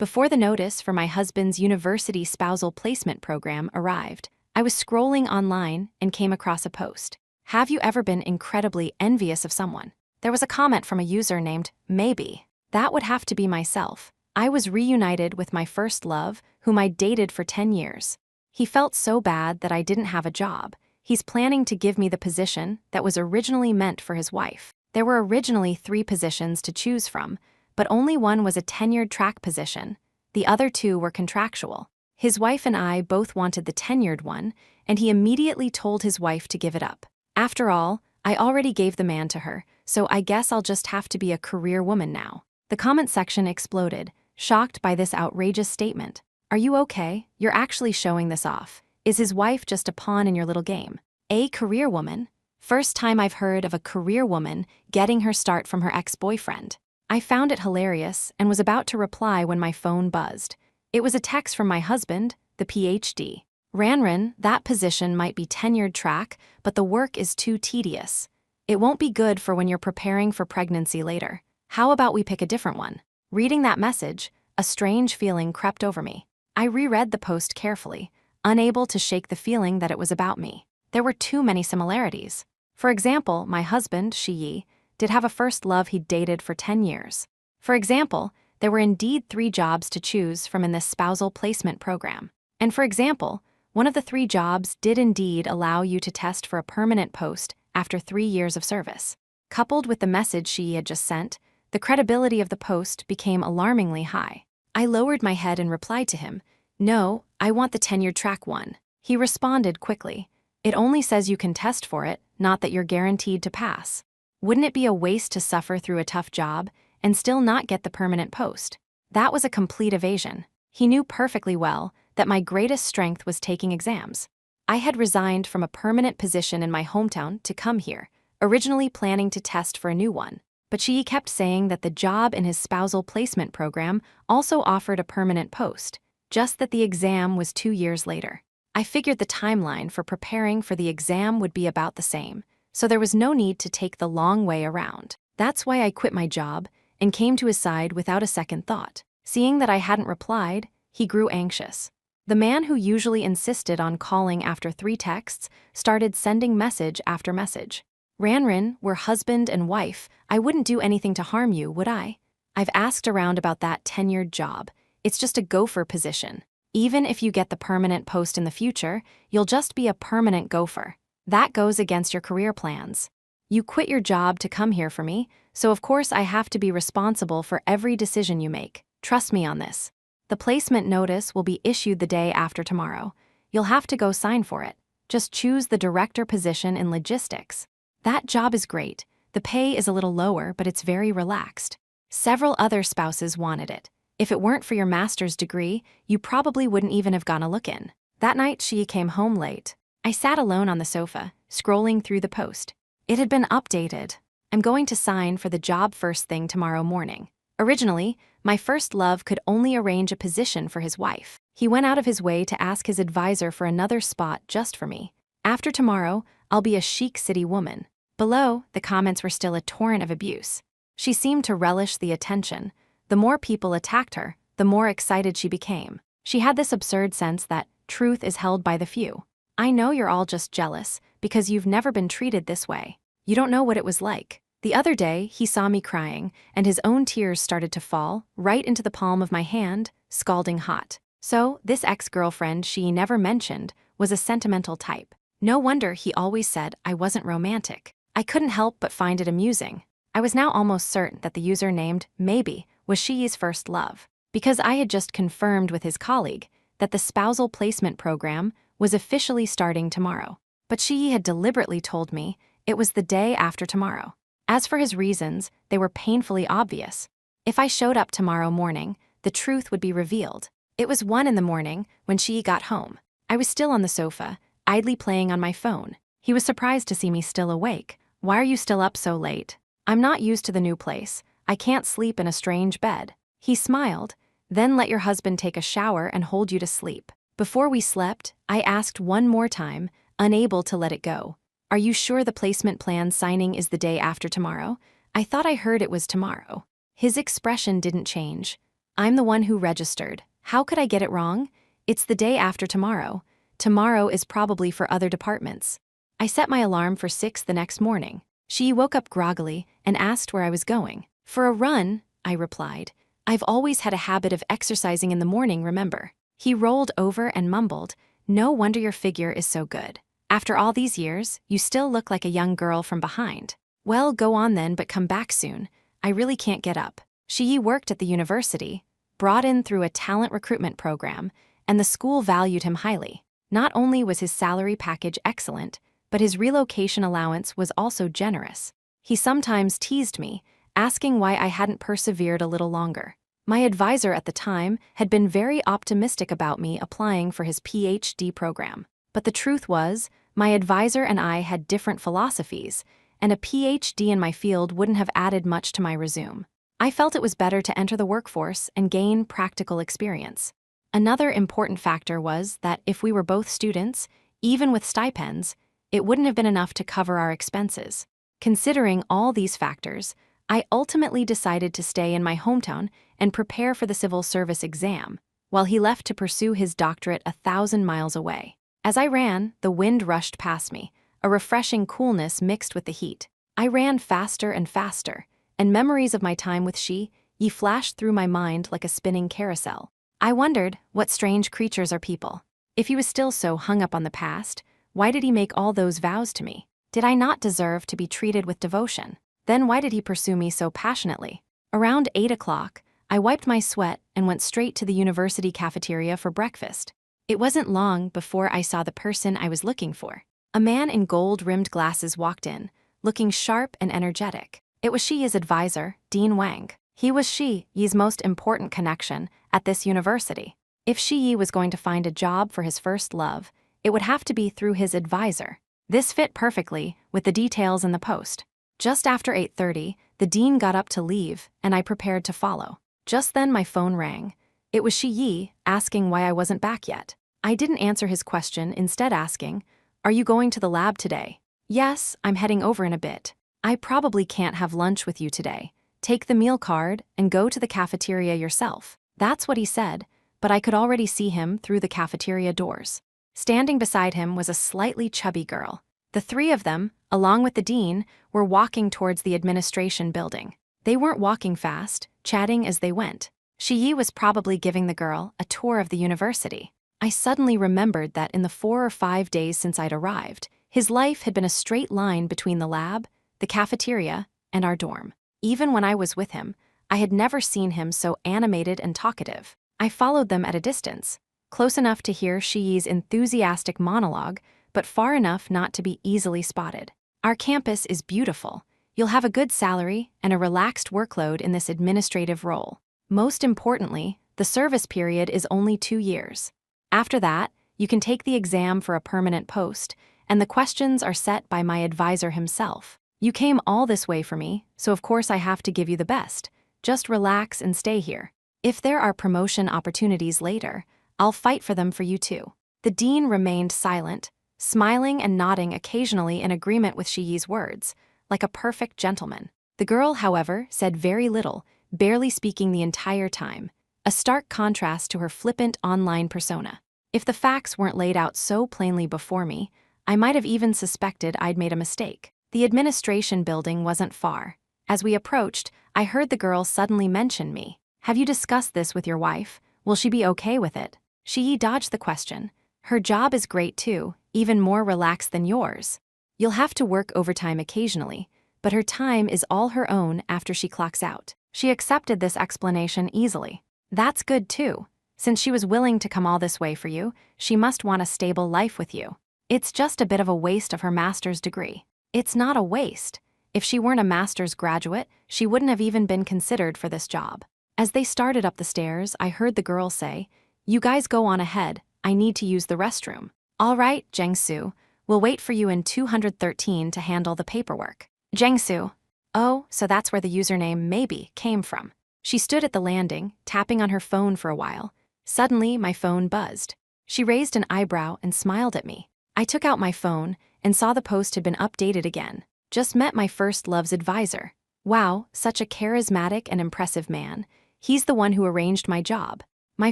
Before the notice for my husband's university spousal placement program arrived, I was scrolling online and came across a post. Have you ever been incredibly envious of someone? There was a comment from a user named Maybe. That would have to be myself. I was reunited with my first love, whom I dated for 10 years. He felt so bad that I didn't have a job. He's planning to give me the position that was originally meant for his wife. There were originally 3 positions to choose from, but only one was a tenured track position. The other 2 were contractual. His wife and I both wanted the tenured one, and he immediately told his wife to give it up. After all, I already gave the man to her, so I guess I'll just have to be a career woman now. The comment section exploded, shocked by this outrageous statement. Are you okay? You're actually showing this off. Is his wife just a pawn in your little game? A career woman? First time I've heard of a career woman getting her start from her ex-boyfriend. I found it hilarious and was about to reply when my phone buzzed. It was a text from my husband, the PhD. Ranran, that position might be tenured track, but the work is too tedious. It won't be good for when you're preparing for pregnancy later. How about we pick a different one? Reading that message, a strange feeling crept over me. I reread the post carefully, unable to shake the feeling that it was about me. There were too many similarities. For example, my husband, Shiyi, did have a first love he'd dated for 10 years. For example, there were indeed 3 jobs to choose from in this spousal placement program. And for example, one of the 3 jobs did indeed allow you to test for a permanent post after 3 years of service. Coupled with the message Shiyi had just sent, the credibility of the post became alarmingly high. I lowered my head and replied to him, "No, I want the tenured track one." He responded quickly, "It only says you can test for it, not that you're guaranteed to pass. Wouldn't it be a waste to suffer through a tough job and still not get the permanent post?" That was a complete evasion. He knew perfectly well that my greatest strength was taking exams. I had resigned from a permanent position in my hometown to come here, originally planning to test for a new one. But she kept saying that the job in his spousal placement program also offered a permanent post, just that the exam was 2 years later. I figured the timeline for preparing for the exam would be about the same, so there was no need to take the long way around. That's why I quit my job and came to his side without a second thought. Seeing that I hadn't replied, he grew anxious. The man who usually insisted on calling after 3 texts started sending message after message. Ranran, we're husband and wife. I wouldn't do anything to harm you, would I? I've asked around about that tenured job. It's just a gopher position. Even if you get the permanent post in the future, you'll just be a permanent gopher. That goes against your career plans. You quit your job to come here for me, so of course I have to be responsible for every decision you make. Trust me on this. The placement notice will be issued the day after tomorrow. You'll have to go sign for it. Just choose the director position in logistics. That job is great. The pay is a little lower, but it's very relaxed. Several other spouses wanted it. If it weren't for your master's degree, you probably wouldn't even have gone a look in. That night, she came home late. I sat alone on the sofa, scrolling through the post. It had been updated. I'm going to sign for the job first thing tomorrow morning. Originally, my first love could only arrange a position for his wife. He went out of his way to ask his advisor for another spot just for me. After tomorrow, I'll be a chic city woman. Below, the comments were still a torrent of abuse. She seemed to relish the attention. The more people attacked her, the more excited she became. She had this absurd sense that truth is held by the few. I know you're all just jealous because you've never been treated this way. You don't know what it was like. The other day, he saw me crying, and his own tears started to fall right into the palm of my hand, scalding hot. So, this ex-girlfriend she never mentioned was a sentimental type. No wonder he always said I wasn't romantic. I couldn't help but find it amusing. I was now almost certain that the user named Maybe was Shiyi's first love, because I had just confirmed with his colleague that the spousal placement program was officially starting tomorrow. But Shiyi had deliberately told me it was the day after tomorrow. As for his reasons, they were painfully obvious. If I showed up tomorrow morning, the truth would be revealed. It was 1 in the morning when Shiyi got home. I was still on the sofa, idly playing on my phone. He was surprised to see me still awake. "Why are you still up so late?" "I'm not used to the new place. I can't sleep in a strange bed." He smiled, "Then let your husband take a shower and hold you to sleep." Before we slept, I asked one more time, unable to let it go. "Are you sure the placement plan signing is the day after tomorrow? I thought I heard it was tomorrow." His expression didn't change. I'm the one who registered. How could I get it wrong? It's the day after tomorrow. Tomorrow is probably for other departments. I set my alarm for 6 the next morning. She woke up groggily and asked where I was going. For a run, I replied. I've always had a habit of exercising in the morning, remember? He rolled over and mumbled, no wonder your figure is so good. After all these years, you still look like a young girl from behind. Well, go on then, but come back soon. I really can't get up. Shi worked at the university, brought in through a talent recruitment program, and the school valued him highly. Not only was his salary package excellent, but his relocation allowance was also generous. He sometimes teased me, asking why I hadn't persevered a little longer. My advisor at the time had been very optimistic about me applying for his PhD program. But the truth was, my advisor and I had different philosophies, and a PhD in my field wouldn't have added much to my resume. I felt it was better to enter the workforce and gain practical experience. Another important factor was that if we were both students, even with stipends, it wouldn't have been enough to cover our expenses. Considering all these factors, I ultimately decided to stay in my hometown and prepare for the civil service exam, while he left to pursue his doctorate 1,000 miles away. As I ran, the wind rushed past me, a refreshing coolness mixed with the heat. I ran faster and faster, and memories of my time with Shi flashed through my mind like a spinning carousel. I wondered, what strange creatures are people? If he was still so hung up on the past, why did he make all those vows to me? Did I not deserve to be treated with devotion? Then why did he pursue me so passionately? Around 8 o'clock, I wiped my sweat and went straight to the university cafeteria for breakfast. It wasn't long before I saw the person I was looking for. A man in gold-rimmed glasses walked in, looking sharp and energetic. It was Shi's advisor, Dean Wang. He was Shi's most important connection at this university. If Shi was going to find a job for his first love, it would have to be through his advisor. This fit perfectly with the details in the post. Just after 8:30, the dean got up to leave, and I prepared to follow. Just then my phone rang. It was Shi asking why I wasn't back yet. I didn't answer his question, instead asking, "Are you going to the lab today?" "Yes, I'm heading over in a bit. I probably can't have lunch with you today. Take the meal card and go to the cafeteria yourself." That's what he said, but I could already see him through the cafeteria doors. Standing beside him was a slightly chubby girl. The three of them, along with the dean, were walking towards the administration building. They weren't walking fast, chatting as they went. Shi was probably giving the girl a tour of the university. I suddenly remembered that in the 4 or 5 days since I'd arrived, his life had been a straight line between the lab, the cafeteria, and our dorm. Even when I was with him, I had never seen him so animated and talkative. I followed them at a distance, close enough to hear Shi's enthusiastic monologue, but far enough not to be easily spotted. "Our campus is beautiful. You'll have a good salary and a relaxed workload in this administrative role. Most importantly, the service period is only 2 years. After that, you can take the exam for a permanent post, and the questions are set by my advisor himself. You came all this way for me, so of course I have to give you the best. Just relax and stay here. If there are promotion opportunities later, I'll fight for them for you too." The dean remained silent, smiling and nodding occasionally in agreement with Shi's words, like a perfect gentleman. The girl, however, said very little, barely speaking the entire time, a stark contrast to her flippant online persona. If the facts weren't laid out so plainly before me, I might have even suspected I'd made a mistake. The administration building wasn't far. As we approached, I heard the girl suddenly mention me. "Have you discussed this with your wife? Will she be okay with it?" Shi dodged the question. "Her job is great too, even more relaxed than yours. You'll have to work overtime occasionally, but her time is all her own after she clocks out." She accepted this explanation easily. "That's good too. Since she was willing to come all this way for you, she must want a stable life with you. It's just a bit of a waste of her master's degree." "It's not a waste. If she weren't a master's graduate, she wouldn't have even been considered for this job." As they started up the stairs, I heard the girl say, "You guys go on ahead. I need to use the restroom." "All right, Jiangsu. We'll wait for you in 213 to handle the paperwork." Jiangsu. Oh, so that's where the username maybe came from. She stood at the landing, tapping on her phone for a while. Suddenly, my phone buzzed. She raised an eyebrow and smiled at me. I took out my phone and saw the post had been updated again. "Just met my first love's advisor. Wow, such a charismatic and impressive man. He's the one who arranged my job. My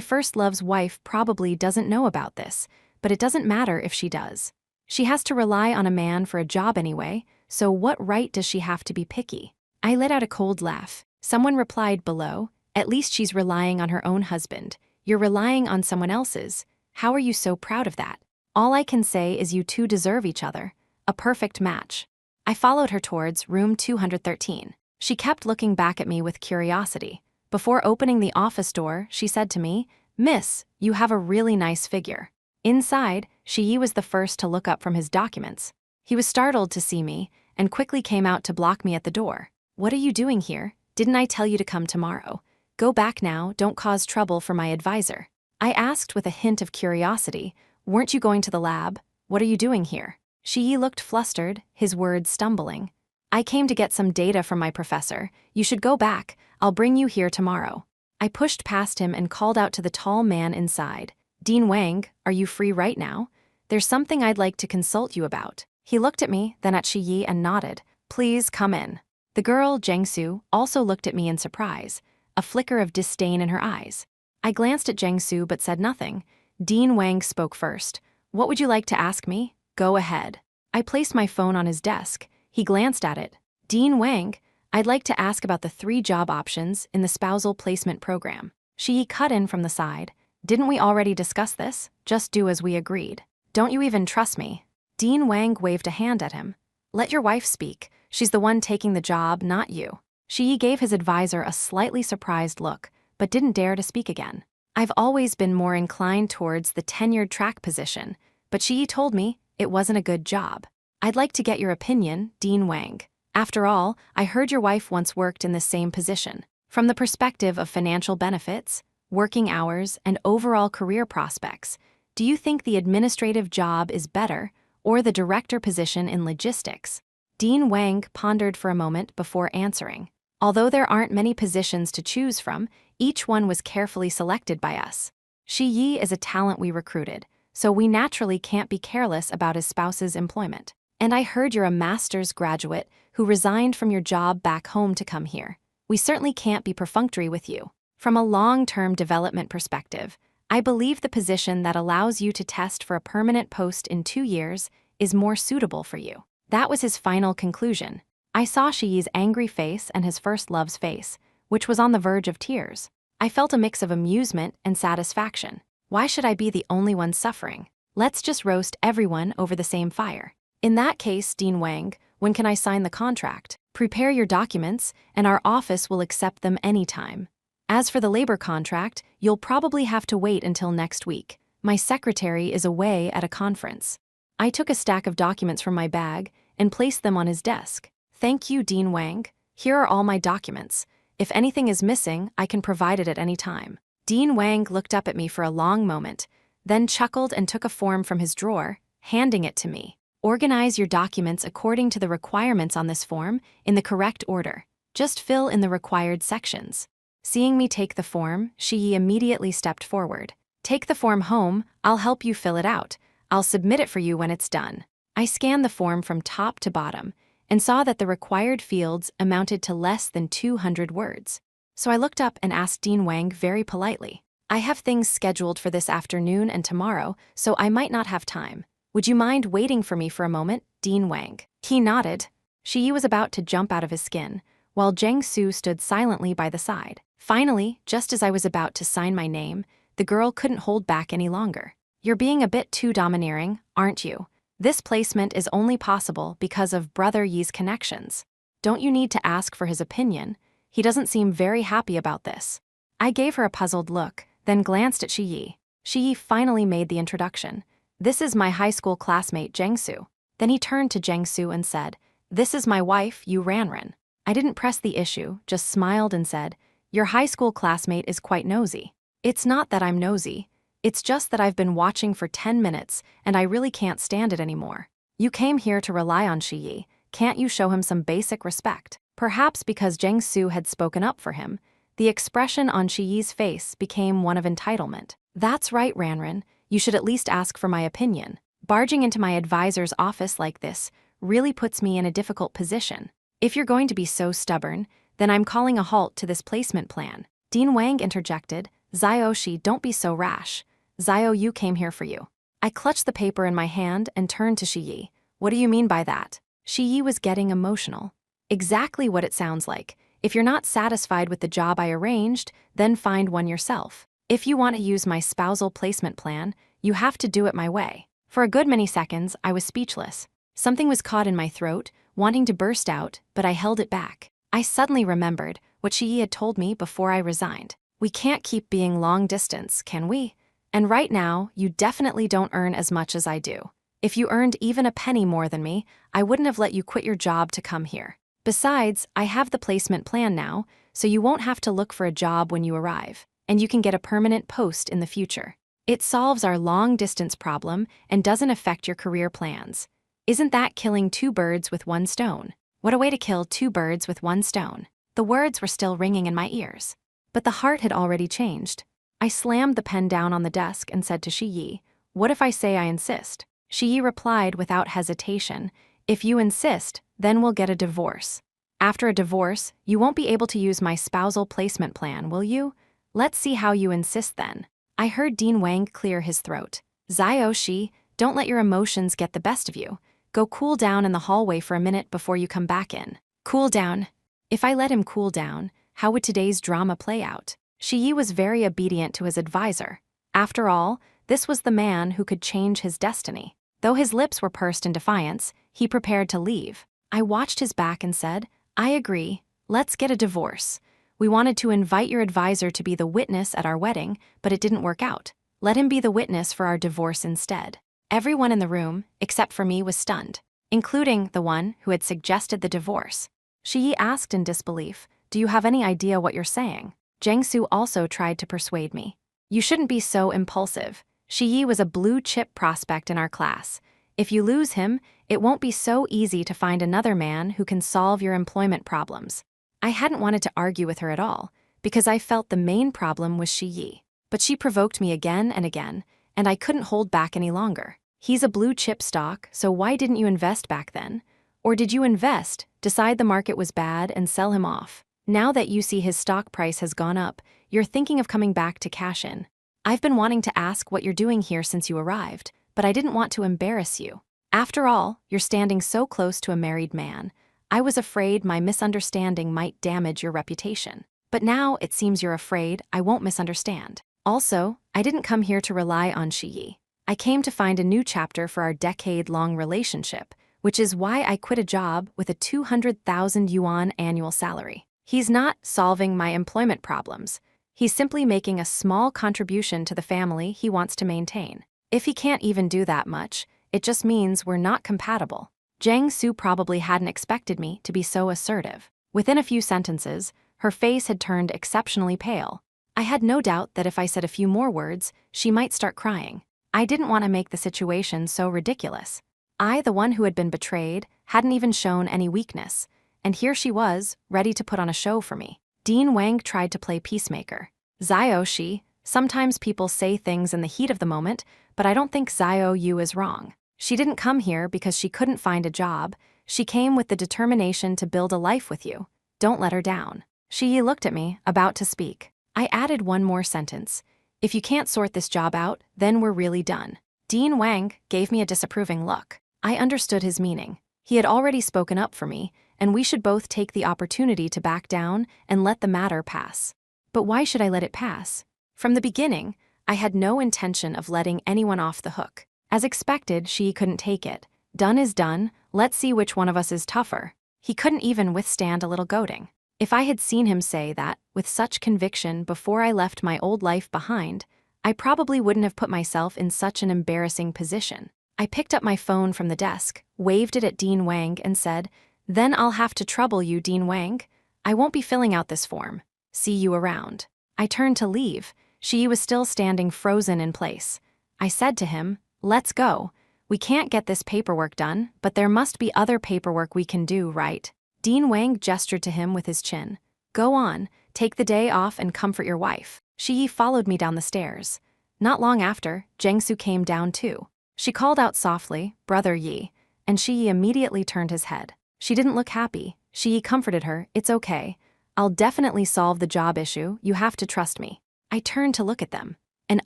first love's wife probably doesn't know about this, but it doesn't matter if she does. She has to rely on a man for a job anyway, so what right does she have to be picky? I let out a cold laugh. Someone replied below, "At least she's relying on her own husband. You're relying on someone else's. How are you so proud of that? All I can say is you two deserve each other. A perfect match." I followed her towards room 213. She kept looking back at me with curiosity. Before opening the office door, she said to me, "Miss, you have a really nice figure." Inside, Shiyi was the first to look up from his documents. He was startled to see me and quickly came out to block me at the door. "What are you doing here? Didn't I tell you to come tomorrow? Go back now, don't cause trouble for my advisor." I asked with a hint of curiosity, "Weren't you going to the lab? What are you doing here?" Shiyi looked flustered, his words stumbling. "I came to get some data from my professor. You should go back. I'll bring you here tomorrow." I pushed past him and called out to the tall man inside. "Dean Wang, are you free right now? There's something I'd like to consult you about." He looked at me, then at Shiyi and nodded. "Please come in." The girl, Jiangsu, also looked at me in surprise, a flicker of disdain in her eyes. I glanced at Jiangsu but said nothing. Dean Wang spoke first. "What would you like to ask me? Go ahead." I placed my phone on his desk. He glanced at it. "Dean Wang, I'd like to ask about the 3 job options in the spousal placement program." Shiyi cut in from the side. "Didn't we already discuss this? Just do as we agreed. Don't you even trust me?" Dean Wang waved a hand at him. "Let your wife speak. She's the one taking the job, not you." Shiyi gave his advisor a slightly surprised look, but didn't dare to speak again. I've always been more inclined towards the tenured track position, but Shiyi told me it wasn't a good job. "I'd like to get your opinion, Dean Wang. After all, I heard your wife once worked in the same position. From the perspective of financial benefits, working hours, and overall career prospects, do you think the administrative job is better or the director position in logistics?" Dean Wang pondered for a moment before answering. "Although there aren't many positions to choose from, each one was carefully selected by us. Shiyi is a talent we recruited, so we naturally can't be careless about his spouse's employment. And I heard you're a master's graduate who resigned from your job back home to come here. We certainly can't be perfunctory with you. From a long-term development perspective, I believe the position that allows you to test for a permanent post in 2 years is more suitable for you." That was his final conclusion. I saw Shiyi's angry face and his first love's face, which was on the verge of tears. I felt a mix of amusement and satisfaction. Why should I be the only one suffering? Let's just roast everyone over the same fire. "In that case, Dean Wang, when can I sign the contract? Prepare your documents, and our office will accept them anytime. As for the labor contract, you'll probably have to wait until next week. My secretary is away at a conference." I took a stack of documents from my bag and placed them on his desk. "Thank you, Dean Wang. Here are all my documents. If anything is missing, I can provide it at any time." Dean Wang looked up at me for a long moment, then chuckled and took a form from his drawer, handing it to me. "Organize your documents according to the requirements on this form in the correct order. Just fill in the required sections." Seeing me take the form, Shiyi immediately stepped forward. "Take the form home, I'll help you fill it out. I'll submit it for you when it's done." I scanned the form from top to bottom and saw that the required fields amounted to less than 200 words. So I looked up and asked Dean Wang very politely, "I have things scheduled for this afternoon and tomorrow, so I might not have time. Would you mind waiting for me for a moment, Dean Wang?" He nodded. Shiyi was about to jump out of his skin, while Jiangsu stood silently by the side. Finally, just as I was about to sign my name, the girl couldn't hold back any longer. "You're being a bit too domineering, aren't you? This placement is only possible because of Brother Yi's connections. Don't you need to ask for his opinion? He doesn't seem very happy about this." I gave her a puzzled look, then glanced at Shiyi. Shiyi finally made the introduction. "This is my high school classmate, Jiangsu." Then he turned to Jiangsu and said, "This is my wife, Yu Ranran." I didn't press the issue, just smiled and said, "Your high school classmate is quite nosy." "It's not that I'm nosy. It's just that I've been watching for 10 minutes and I really can't stand it anymore. You came here to rely on Shiyi. Can't you show him some basic respect?" Perhaps because Jiangsu had spoken up for him, the expression on Shiyi's face became one of entitlement. "That's right, Ranran. You should at least ask for my opinion. Barging into my advisor's office like this really puts me in a difficult position. If you're going to be so stubborn, then I'm calling a halt to this placement plan." Dean Wang interjected, Zioshi, don't be so rash. Zio Yu came here for you. I clutched the paper in my hand and turned to Shi Yi. What do you mean by that? Shi Yi was getting emotional. Exactly what it sounds like. If you're not satisfied with the job I arranged, then find one yourself. If you want to use my spousal placement plan, you have to do it my way. For a good many seconds, I was speechless. Something was caught in my throat, wanting to burst out, but I held it back. I suddenly remembered what Shi Yi had told me before I resigned. We can't keep being long distance, can we? And right now, you definitely don't earn as much as I do. If you earned even a penny more than me, I wouldn't have let you quit your job to come here. Besides, I have the placement plan now, so you won't have to look for a job when you arrive, and you can get a permanent post in the future. It solves our long-distance problem and doesn't affect your career plans. Isn't that killing two birds with one stone? What a way to kill two birds with one stone. The words were still ringing in my ears. But the heart had already changed. I slammed the pen down on the desk and said to Shi Yi, what if I say I insist? Shi Yi replied without hesitation, if you insist, then we'll get a divorce. After a divorce, you won't be able to use my spousal placement plan, will you? Let's see how you insist then. I heard Dean Wang clear his throat. Zioshi, don't let your emotions get the best of you. Go cool down in the hallway for a minute before you come back in. Cool down. If I let him cool down, how would today's drama play out? Shi Yi was very obedient to his advisor. After all, this was the man who could change his destiny. Though his lips were pursed in defiance, he prepared to leave. I watched his back and said, I agree, let's get a divorce. We wanted to invite your advisor to be the witness at our wedding, but it didn't work out. Let him be the witness for our divorce instead. Everyone in the room, except for me, was stunned, including the one who had suggested the divorce. Shi Yi asked in disbelief, do you have any idea what you're saying? Zhang Su also tried to persuade me. You shouldn't be so impulsive. Shi Yi was a blue-chip prospect in our class. If you lose him, it won't be so easy to find another man who can solve your employment problems. I hadn't wanted to argue with her at all, because I felt the main problem was Shi Yi. But she provoked me again and again, and I couldn't hold back any longer. He's a blue-chip stock, so why didn't you invest back then? Or did you invest, decide the market was bad, and sell him off? Now that you see his stock price has gone up, you're thinking of coming back to cash in. I've been wanting to ask what you're doing here since you arrived, but I didn't want to embarrass you. After all, you're standing so close to a married man. I was afraid my misunderstanding might damage your reputation. But now it seems you're afraid I won't misunderstand. Also, I didn't come here to rely on Shi Yi. I came to find a new chapter for our decade-long relationship, which is why I quit a job with a 200,000 yuan annual salary. He's not solving my employment problems. He's simply making a small contribution to the family he wants to maintain. If he can't even do that much, it just means we're not compatible. Zhang Su probably hadn't expected me to be so assertive. Within a few sentences, her face had turned exceptionally pale. I had no doubt that if I said a few more words, she might start crying. I didn't want to make the situation so ridiculous. I, the one who had been betrayed, hadn't even shown any weakness. And here she was, ready to put on a show for me. Dean Wang tried to play peacemaker. Zioshi, sometimes people say things in the heat of the moment, but I don't think Zio Yu is wrong. She didn't come here because she couldn't find a job. She came with the determination to build a life with you. Don't let her down. Shi Yi looked at me, about to speak. I added one more sentence. If you can't sort this job out, then we're really done. Dean Wang gave me a disapproving look. I understood his meaning. He had already spoken up for me, and we should both take the opportunity to back down and let the matter pass. But why should I let it pass? From the beginning, I had no intention of letting anyone off the hook. As expected, she couldn't take it. Done is done, let's see which one of us is tougher. He couldn't even withstand a little goading. If I had seen him say that with such conviction before I left my old life behind, I probably wouldn't have put myself in such an embarrassing position. I picked up my phone from the desk, waved it at Dean Wang, and said, "Then I'll have to trouble you, Dean Wang. I won't be filling out this form. See you around." I turned to leave. She was still standing frozen in place. I said to him, "Let's go. We can't get this paperwork done, but there must be other paperwork we can do, right?" Dean Wang gestured to him with his chin. "Go on, take the day off and comfort your wife." Shi Yi followed me down the stairs. Not long after, Zhang Su came down too. She called out softly, "Brother Yi," and Shi Yi immediately turned his head. She didn't look happy. Shi Yi comforted her, "It's okay. I'll definitely solve the job issue, you have to trust me. I turned to look at them. An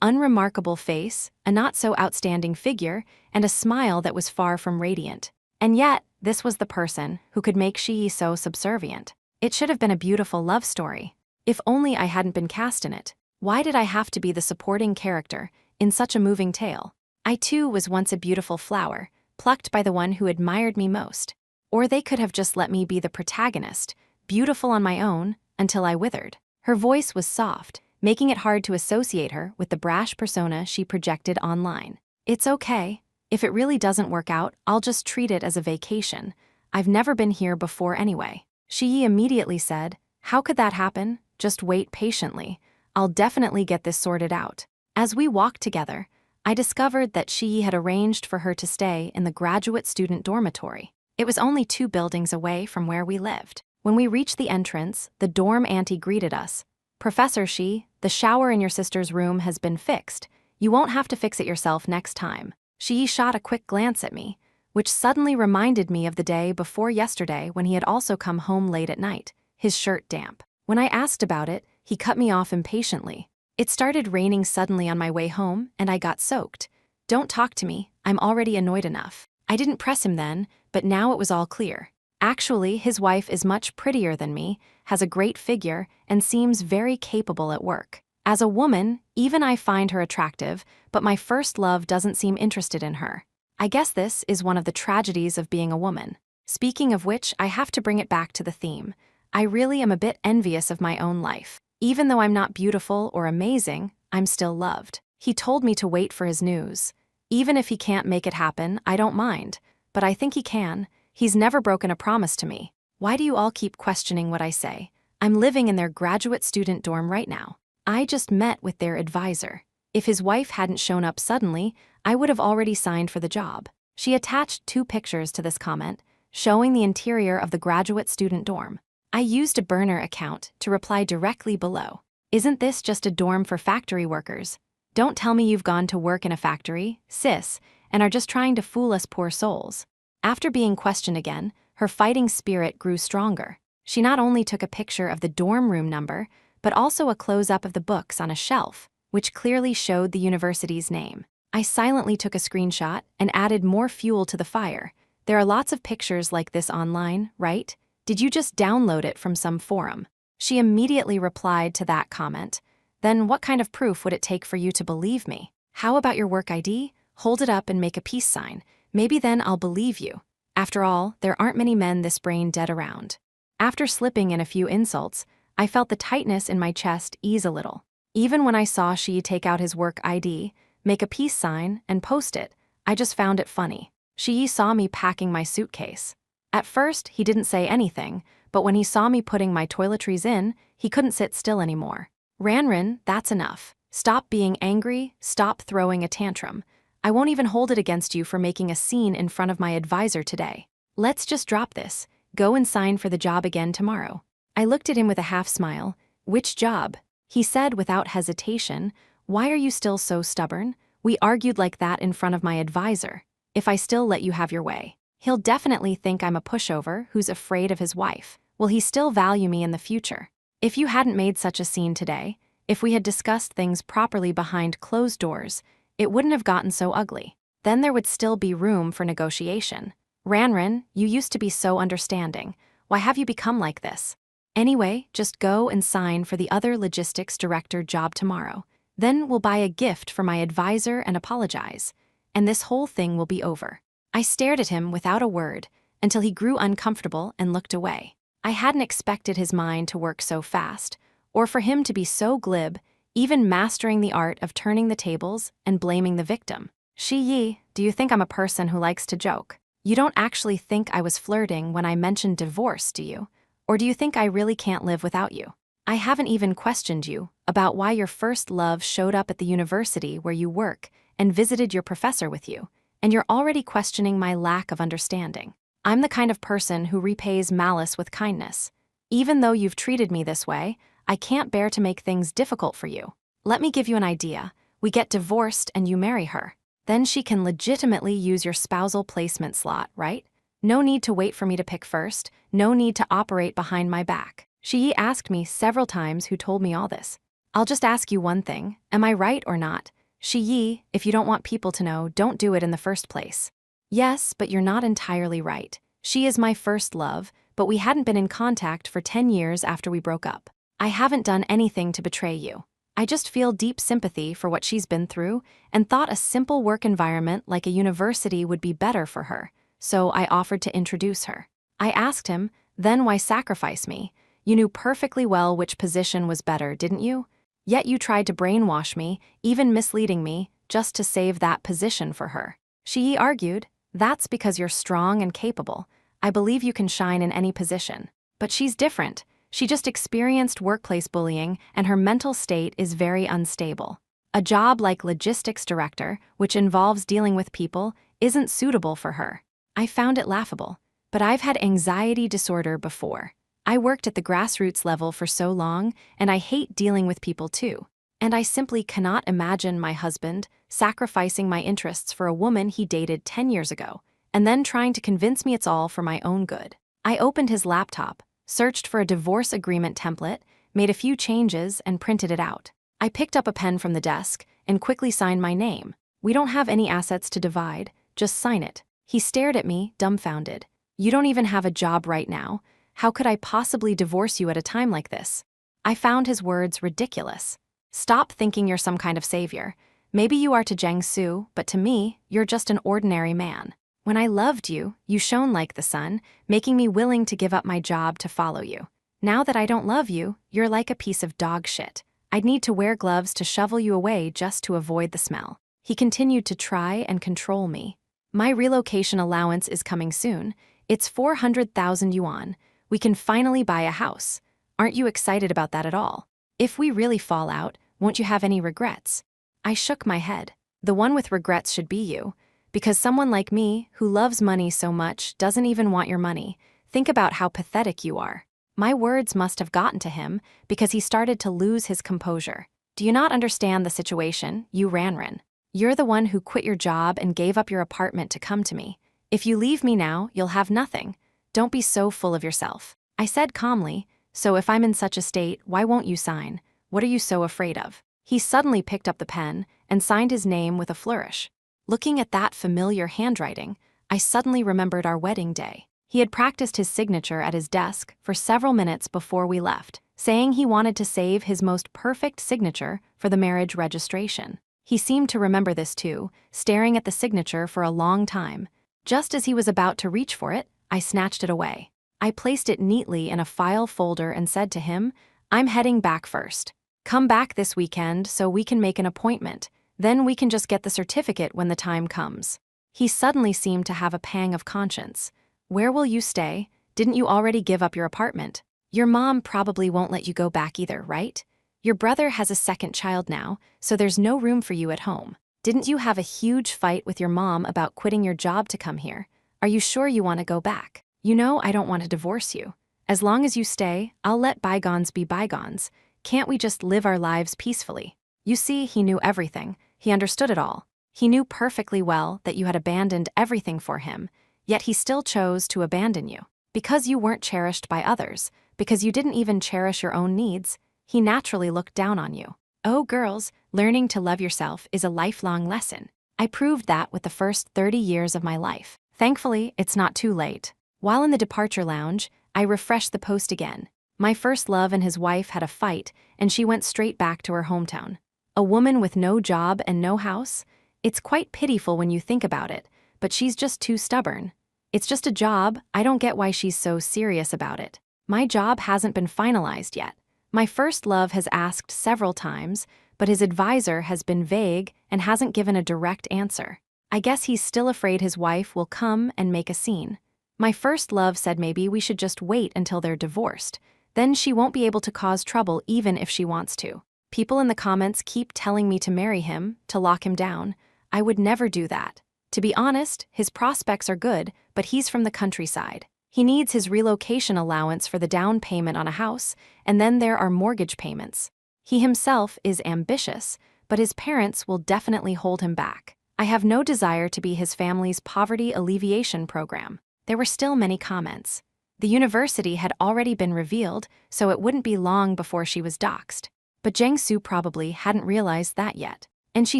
unremarkable face, a not-so-outstanding figure, and a smile that was far from radiant. And yet, this was the person who could make Shi so subservient. It should have been a beautiful love story. If only I hadn't been cast in it. Why did I have to be the supporting character in such a moving tale? I too was once a beautiful flower, plucked by the one who admired me most. Or they could have just let me be the protagonist, beautiful on my own, until I withered. Her voice was soft, making it hard to associate her with the brash persona she projected online. It's okay. If it really doesn't work out, I'll just treat it as a vacation. I've never been here before anyway. Shi immediately said, "How could that happen? Just wait patiently. I'll definitely get this sorted out." As we walked together, I discovered that Shi had arranged for her to stay in the graduate student dormitory. It was only 2 buildings away from where we lived. When we reached the entrance, the dorm auntie greeted us. "Professor Shi, the shower in your sister's room has been fixed. You won't have to fix it yourself next time." Shi shot a quick glance at me, which suddenly reminded me of the day before yesterday when he had also come home late at night, his shirt damp. When I asked about it, he cut me off impatiently. "It started raining suddenly on my way home, and I got soaked. Don't talk to me, I'm already annoyed enough." I didn't press him then, but now it was all clear. Actually, his wife is much prettier than me, has a great figure, and seems very capable at work. As a woman, even I find her attractive, but my first love doesn't seem interested in her. I guess this is one of the tragedies of being a woman. Speaking of which, I have to bring it back to the theme. I really am a bit envious of my own life. Even though I'm not beautiful or amazing, I'm still loved. He told me to wait for his news. Even if he can't make it happen, I don't mind. But I think he can. He's never broken a promise to me. Why do you all keep questioning what I say? I'm living in their graduate student dorm right now. I just met with their advisor. If his wife hadn't shown up suddenly, I would have already signed for the job. She attached 2 pictures to this comment, showing the interior of the graduate student dorm. I used a burner account to reply directly below. "Isn't this just a dorm for factory workers? Don't tell me you've gone to work in a factory, sis, and are just trying to fool us poor souls." After being questioned again, her fighting spirit grew stronger. She not only took a picture of the dorm room number, but also a close-up of the books on a shelf, which clearly showed the university's name. I silently took a screenshot and added more fuel to the fire. There are lots of pictures like this online, right? Did you just download it from some forum? She immediately replied to that comment. Then what kind of proof would it take for you to believe me? How about your work ID? Hold it up and make a peace sign. Maybe then I'll believe you. After all, there aren't many men this brain dead around. After slipping in a few insults, I felt the tightness in my chest ease a little. Even when I saw Shi take out his work ID, make a peace sign, and post it, I just found it funny. Shi saw me packing my suitcase. At first, he didn't say anything, but when he saw me putting my toiletries in, he couldn't sit still anymore. "Ranran, that's enough. Stop being angry, stop throwing a tantrum. I won't even hold it against you for making a scene in front of my advisor today. Let's just drop this. Go and sign for the job again tomorrow." I looked at him with a half smile. "Which job?" He said without hesitation, "Why are you still so stubborn? We argued like that in front of my advisor. If I still let you have your way, he'll definitely think I'm a pushover who's afraid of his wife. Will he still value me in the future? If you hadn't made such a scene today, if we had discussed things properly behind closed doors, it wouldn't have gotten so ugly. Then there would still be room for negotiation. Ranran, you used to be so understanding. Why have you become like this? Anyway, just go and sign for the other logistics director job tomorrow. Then we'll buy a gift for my advisor and apologize. And this whole thing will be over." I stared at him without a word until he grew uncomfortable and looked away. I hadn't expected his mind to work so fast, or for him to be so glib, even mastering the art of turning the tables and blaming the victim. "Shi Yi, do you think I'm a person who likes to joke? You don't actually think I was flirting when I mentioned divorce, do you? Or do you think I really can't live without you? I haven't even questioned you about why your first love showed up at the university where you work and visited your professor with you, and you're already questioning my lack of understanding. I'm the kind of person who repays malice with kindness. Even though you've treated me this way, I can't bear to make things difficult for you. Let me give you an idea. We get divorced and you marry her. Then she can legitimately use your spousal placement slot, right? No need to wait for me to pick first, no need to operate behind my back." Shi Yi asked me several times who told me all this. I'll just ask you one thing, am I right or not? Shi Yi, if you don't want people to know, don't do it in the first place. Yes, but you're not entirely right. She is my first love, but we hadn't been in contact for 10 years after we broke up. I haven't done anything to betray you. I just feel deep sympathy for what she's been through and thought a simple work environment like a university would be better for her, so I offered to introduce her. I asked him, then why sacrifice me? You knew perfectly well which position was better, didn't you? Yet you tried to brainwash me, even misleading me, just to save that position for her. Shi Yi argued, that's because you're strong and capable. I believe you can shine in any position. But she's different. She just experienced workplace bullying and her mental state is very unstable. A job like logistics director, which involves dealing with people, isn't suitable for her. I found it laughable. But I've had anxiety disorder before. I worked at the grassroots level for so long, and I hate dealing with people too. And I simply cannot imagine my husband sacrificing my interests for a woman he dated 10 years ago, and then trying to convince me it's all for my own good. I opened his laptop, searched for a divorce agreement template, made a few changes, and printed it out. I picked up a pen from the desk and quickly signed my name. We don't have any assets to divide, just sign it. He stared at me, dumbfounded. You don't even have a job right now. How could I possibly divorce you at a time like this? I found his words ridiculous. Stop thinking you're some kind of savior. Maybe you are to Jiang Su, but to me, you're just an ordinary man. When I loved you, you shone like the sun, making me willing to give up my job to follow you. Now that I don't love you, you're like a piece of dog shit. I'd need to wear gloves to shovel you away just to avoid the smell. He continued to try and control me. My relocation allowance is coming soon. It's 400,000 yuan. We can finally buy a house. Aren't you excited about that at all? If we really fall out, won't you have any regrets? I shook my head. The one with regrets should be you. Because someone like me, who loves money so much, doesn't even want your money. Think about how pathetic you are. My words must have gotten to him because he started to lose his composure. Do you not understand the situation, you Ranran? You're the one who quit your job and gave up your apartment to come to me. If you leave me now, you'll have nothing. Don't be so full of yourself. I said calmly, so if I'm in such a state, why won't you sign? What are you so afraid of? He suddenly picked up the pen and signed his name with a flourish. Looking at that familiar handwriting, I suddenly remembered our wedding day. He had practiced his signature at his desk for several minutes before we left, saying he wanted to save his most perfect signature for the marriage registration. He seemed to remember this too, staring at the signature for a long time. Just as he was about to reach for it, I snatched it away. I placed it neatly in a file folder and said to him, I'm heading back first. Come back this weekend so we can make an appointment. Then we can just get the certificate when the time comes. He suddenly seemed to have a pang of conscience. Where will you stay? Didn't you already give up your apartment? Your mom probably won't let you go back either, right? Your brother has a second child now, so there's no room for you at home. Didn't you have a huge fight with your mom about quitting your job to come here? Are you sure you want to go back? You know I don't want to divorce you. As long as you stay, I'll let bygones be bygones. Can't we just live our lives peacefully? You see, he knew everything. He understood it all. He knew perfectly well that you had abandoned everything for him, yet he still chose to abandon you. Because you weren't cherished by others, because you didn't even cherish your own needs, he naturally looked down on you. Oh, girls, learning to love yourself is a lifelong lesson. I proved that with the first 30 years of my life. Thankfully, it's not too late. While in the departure lounge, I refreshed the post again. My first love and his wife had a fight, and she went straight back to her hometown. A woman with no job and no house? It's quite pitiful when you think about it, but she's just too stubborn. It's just a job. I don't get why she's so serious about it. My job hasn't been finalized yet. My first love has asked several times, but his advisor has been vague and hasn't given a direct answer. I guess he's still afraid his wife will come and make a scene. My first love said maybe we should just wait until they're divorced. Then she won't be able to cause trouble even if she wants to. People in the comments keep telling me to marry him, to lock him down. I would never do that. To be honest, his prospects are good, but he's from the countryside. He needs his relocation allowance for the down payment on a house, and then there are mortgage payments. He himself is ambitious, but his parents will definitely hold him back. I have no desire to be his family's poverty alleviation program. There were still many comments. The university had already been revealed, so it wouldn't be long before she was doxxed. But Jiangsu probably hadn't realized that yet. And she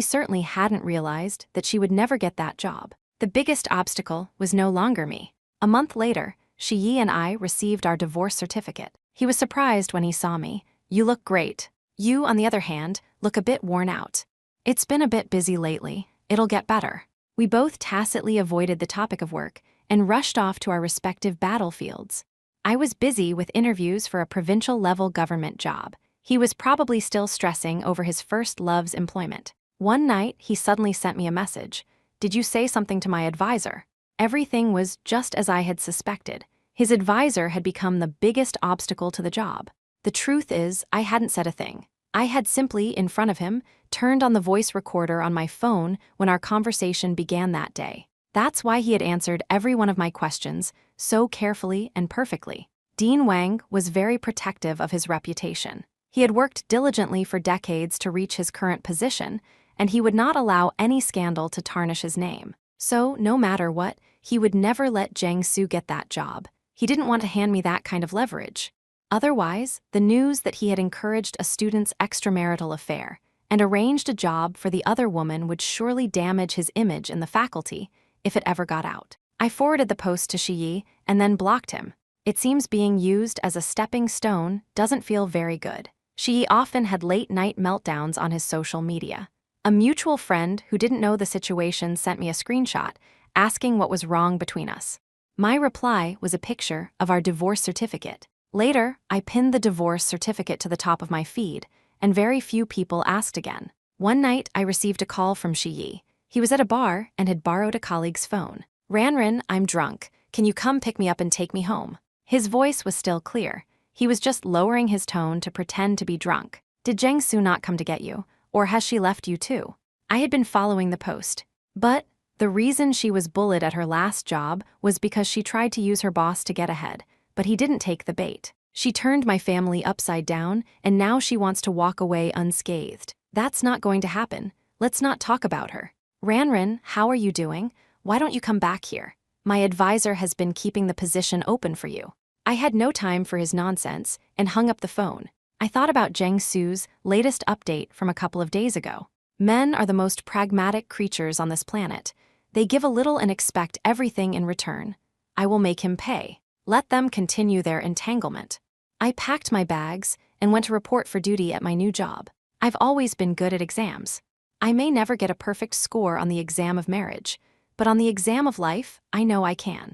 certainly hadn't realized that she would never get that job. The biggest obstacle was no longer me. A month later, Shiyi and I received our divorce certificate. He was surprised when he saw me. "You look great. You, on the other hand, look a bit worn out." "It's been a bit busy lately. It'll get better." We both tacitly avoided the topic of work and rushed off to our respective battlefields. I was busy with interviews for a provincial-level government job. He was probably still stressing over his first love's employment. One night, he suddenly sent me a message. "Did you say something to my advisor?" Everything was just as I had suspected. His advisor had become the biggest obstacle to the job. The truth is, I hadn't said a thing. I had simply, in front of him, turned on the voice recorder on my phone when our conversation began that day. That's why he had answered every one of my questions so carefully and perfectly. Dean Wang was very protective of his reputation. He had worked diligently for decades to reach his current position, and he would not allow any scandal to tarnish his name. So, no matter what, he would never let Jiangsu get that job. He didn't want to hand me that kind of leverage. Otherwise, the news that he had encouraged a student's extramarital affair and arranged a job for the other woman would surely damage his image in the faculty if it ever got out. I forwarded the post to Shiyi and then blocked him. It seems being used as a stepping stone doesn't feel very good. Shiyi often had late-night meltdowns on his social media. A mutual friend who didn't know the situation sent me a screenshot, asking what was wrong between us. My reply was a picture of our divorce certificate. Later, I pinned the divorce certificate to the top of my feed, and very few people asked again. One night, I received a call from Shiyi. He was at a bar and had borrowed a colleague's phone. "Ranran, I'm drunk. Can you come pick me up and take me home?" His voice was still clear. He was just lowering his tone to pretend to be drunk. "Did Jiangsu not come to get you? Or has she left you too?" I had been following the post. But the reason she was bullied at her last job was because she tried to use her boss to get ahead, but he didn't take the bait. She turned my family upside down, and now she wants to walk away unscathed. That's not going to happen. Let's not talk about her. "Ranran, how are you doing? Why don't you come back here? My advisor has been keeping the position open for you." I had no time for his nonsense and hung up the phone. I thought about Jiangsu's latest update from a couple of days ago. Men are the most pragmatic creatures on this planet. They give a little and expect everything in return. I will make him pay. Let them continue their entanglement. I packed my bags and went to report for duty at my new job. I've always been good at exams. I may never get a perfect score on the exam of marriage, but on the exam of life, I know I can.